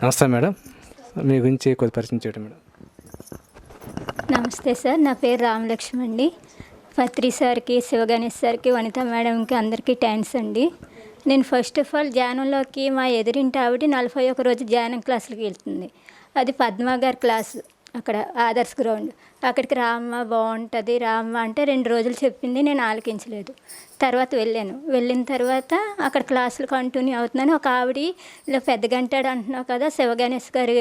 నమస్తే మేడం, మీ గురించి కొద్ది పరిచయం చేయడం మేడం. నమస్తే సార్, నా పేరు రామలక్ష్మి అండి. పత్రి సార్కి, శివగణేష్ సార్కి, వనిత మేడంకి అందరికీ థ్యాంక్స్ అండి. నేను ఫస్ట్ ఆఫ్ ఆల్ ధ్యానంలోకి మా ఎదురింటి ఆవిడ 41 రోజు ధ్యానం క్లాసులకి వెళ్తుంది. అది పద్మ గారి క్లాసు, అక్కడ ఆదర్శ్ గ్రౌండ్. అక్కడికి రామ్మ బాగుంటుంది రామ్మ అంటే 2 రోజులు చెప్పింది, నేను ఆలకించలేదు. తర్వాత వెళ్ళిన తర్వాత అక్కడ క్లాసులు కంటిన్యూ అవుతున్నాను. ఒక ఆవిడ ఇలా పెద్ద గంటాడు అంటున్నావు కదా, శివగణేష్ గారి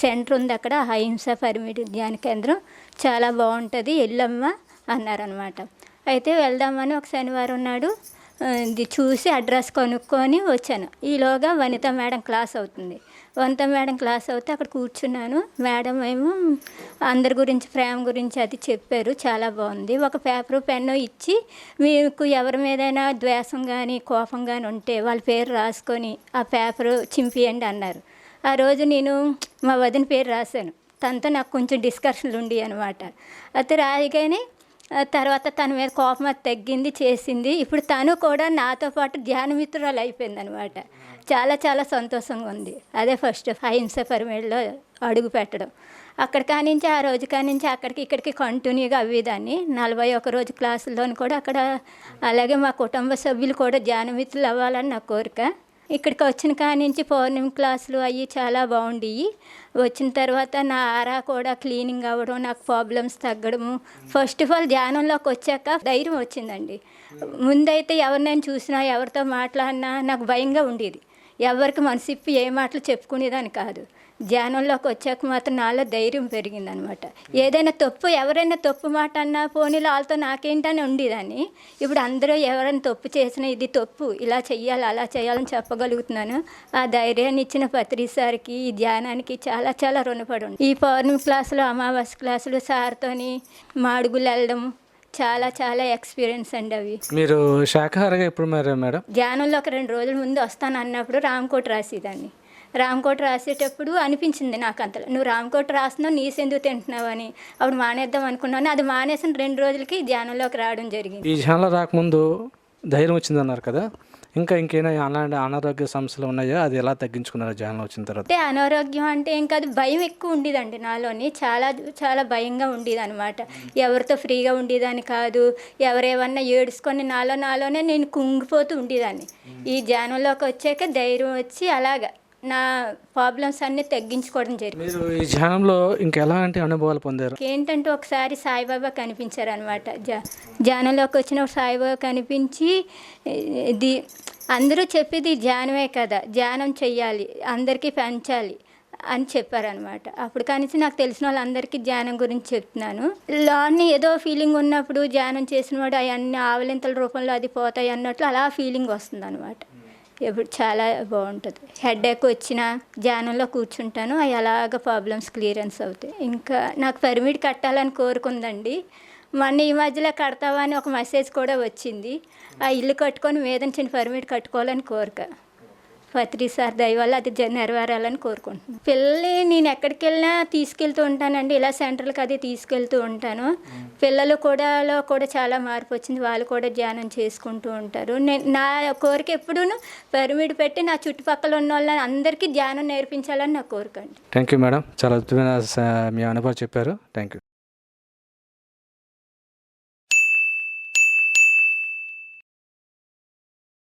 సెంటర్ ఉంది అక్కడ, అహింస పరిమితి ధ్యాన కేంద్రం, చాలా బాగుంటుంది వెళ్ళమ్మా అన్నారనమాట. అయితే వెళ్దామని ఒక శనివారం నాడు ఇది చూసి అడ్రస్ కొనుక్కొని వచ్చాను. ఈలోగా వనిత మేడం క్లాస్ అవుతుంది. వనిత మేడం క్లాస్ అవుతే అక్కడ కూర్చున్నాను. మేడం ఏమో అందరి గురించి, ప్రేమ గురించి అది చెప్పారు, చాలా బాగుంది. ఒక పేపరు పెన్ను ఇచ్చి, మీకు ఎవరి మీదైనా ద్వేషం కానీ కోపం కానీ ఉంటే వాళ్ళ పేరు రాసుకొని ఆ పేపరు చింపియండి అన్నారు. ఆ రోజు నేను మా వదిన పేరు రాశాను. తనతో నాకు కొంచెం డిస్కషన్లు ఉండి అనమాట. అయితే రాయగానే తర్వాత తన మీద కోపం అది తగ్గింది, చేసింది. ఇప్పుడు తను కూడా నాతో పాటు ధ్యానమిత్రురాలు అయిపోయింది అనమాట. చాలా చాలా సంతోషంగా ఉంది. అదే ఫస్ట్ అహింస పరిమేళలో అడుగు పెట్టడం. అక్కడ కానించి ఆ రోజు కానించి అక్కడికి ఇక్కడికి కంటిన్యూగా అవ్వేదాన్ని. 41 రోజు క్లాసుల్లోని కూడా అక్కడ, అలాగే మా కుటుంబ సభ్యులు కూడా ధ్యానమిత్రులు అవ్వాలని నా కోరిక. ఇక్కడికి వచ్చిన కానించి పౌర్ణమి క్లాసులు అవి చాలా బాగుండేవి. వచ్చిన తర్వాత నా ఆరా కూడా క్లీనింగ్ అవ్వడం, నాకు ప్రాబ్లమ్స్ తగ్గడము. ఫస్ట్ ఆఫ్ ఆల్ ధ్యానంలోకి వచ్చాక ధైర్యం వచ్చిందండి. ముందైతే ఎవరినైనా చూసినా, ఎవరితో మాట్లాడినా నాకు భయంగా ఉండేది. ఎవరికి మనసిప్పి ఏ మాటలు చెప్పుకునేదాన్ని కాదు. ధ్యానంలోకి వచ్చాక మాత్రం నాలో ధైర్యం పెరిగిందనమాట. ఏదైనా తప్పు, ఎవరైనా తప్పు మాట అన్నా పోనీలో వాళ్ళతో నాకేంటని ఉండేదాన్ని. ఇప్పుడు అందరూ ఎవరైనా తప్పు చేసినా ఇది తప్పు, ఇలా చెయ్యాలి అలా చేయాలని చెప్పగలుగుతున్నాను. ఆ ధైర్యాన్ని ఇచ్చిన పత్రి సార్కి, ఈ ధ్యానానికి చాలా చాలా రుణపడి ఉంది. ఈ పౌర్ణమి క్లాసులు, అమావాస్య క్లాసులు సార్తోని మాడుగులు వెళ్ళడం చాలా చాలా ఎక్స్పీరియన్స్ అండి అవి. మీరు శాఖాహారిగా ఎప్పుడు మరి మేడం? ధ్యానంలో ఒక 2 రోజుల ముందు వస్తాను అన్నప్పుడు రామకోట రాసేదాన్ని. రామకోట రాసేటప్పుడు అనిపించింది నాకు అంతలో, నువ్వు రామకోట రాస్తున్నావు, నీసెందుకు తింటున్నావు అని. అప్పుడు మానేద్దాం అనుకున్నాను. అది మానేసిన 2 రోజులకి ధ్యానంలోకి రావడం జరిగింది. ఈ ధ్యానంలో రాకముందు ధైర్యం వచ్చిందన్నారు కదా, ఇంకేమైనా అలాంటి అనారోగ్య సమస్యలు ఉన్నాయో, అది ఎలా తగ్గించుకున్నారు ధ్యానంలో వచ్చిన తర్వాత? అంటే అనారోగ్యం అంటే ఏం కాదు, భయం ఎక్కువ ఉండేదండి నాలోని. చాలా చాలా భయంగా ఉండేది అనమాట. ఎవరితో ఫ్రీగా ఉండేదాన్ని కాదు. ఎవరేమన్నా ఏడుచుకొని నాలోనే నేను కుంగిపోతూ ఉండేదాన్ని. ఈ ధ్యానంలోకి వచ్చాక ధ్ైర్యం వచ్చి అలాగా నా ప్రాబ్లమ్స్ అన్నీ తగ్గించుకోవడం జరిగింది. మీరు ఈ ధ్యానంలో ఇంకెలాంటి అనుభవాలు పొందారు? ఏంటంటే ఒకసారి సాయిబాబా కనిపించారనమాట. ధ్యానంలోకి వచ్చిన సాయిబాబా కనిపించి, ఇది అందరూ చెప్పేది ధ్యానమే కదా, ధ్యానం చెయ్యాలి, అందరికీ పెంచాలి అని చెప్పారనమాట. అప్పుడు కానీ నాకు తెలిసిన వాళ్ళందరికీ ధ్యానం గురించి చెప్తున్నాను. లోని ఏదో ఫీలింగ్ ఉన్నప్పుడు ధ్యానం చేసిన వాడు అవన్నీ ఆవలింతల రూపంలో అది పోతాయి అన్నట్లు అలా ఫీలింగ్ వస్తుంది అనమాట. ఎప్పుడు చాలా బాగుంటుంది. హెడేక్ వచ్చినా ధ్యానంలో కూర్చుంటాను, అవి అలాగ ప్రాబ్లమ్స్ క్లియరెన్స్ అవుతాయి. ఇంకా నాకు పిరమిడ్ కట్టాలని కోరుకుందండి. మొన్న ఈ మధ్యలో కడతావా అని ఒక మెసేజ్ కూడా వచ్చింది. ఆ ఇల్లు కట్టుకొని మీద చిన్న పిరమిడ్ కట్టుకోవాలని కోరిక. పత్రి సార్ దయ వల్ల అది నెరవేరాలని కోరుకుంటున్నాను. పిల్లల్ని నేను ఎక్కడికి వెళ్ళినా తీసుకెళ్తూ ఉంటానండి. ఇలా సెంటర్లకు అది తీసుకెళ్తూ ఉంటాను. పిల్లలు కూడా చాలా మార్పు వచ్చింది. వాళ్ళు కూడా ధ్యానం చేసుకుంటూ ఉంటారు. నా కోరిక ఎప్పుడూ పిరమిడ్ పెట్టి నా చుట్టుపక్కల ఉన్న వాళ్ళని అందరికీ ధ్యానం నేర్పించాలని నా కోరిక అండి. థ్యాంక్ యూ మేడం, చాలా అద్భుతమైన మీ అనుభవం చెప్పారు. Thank you.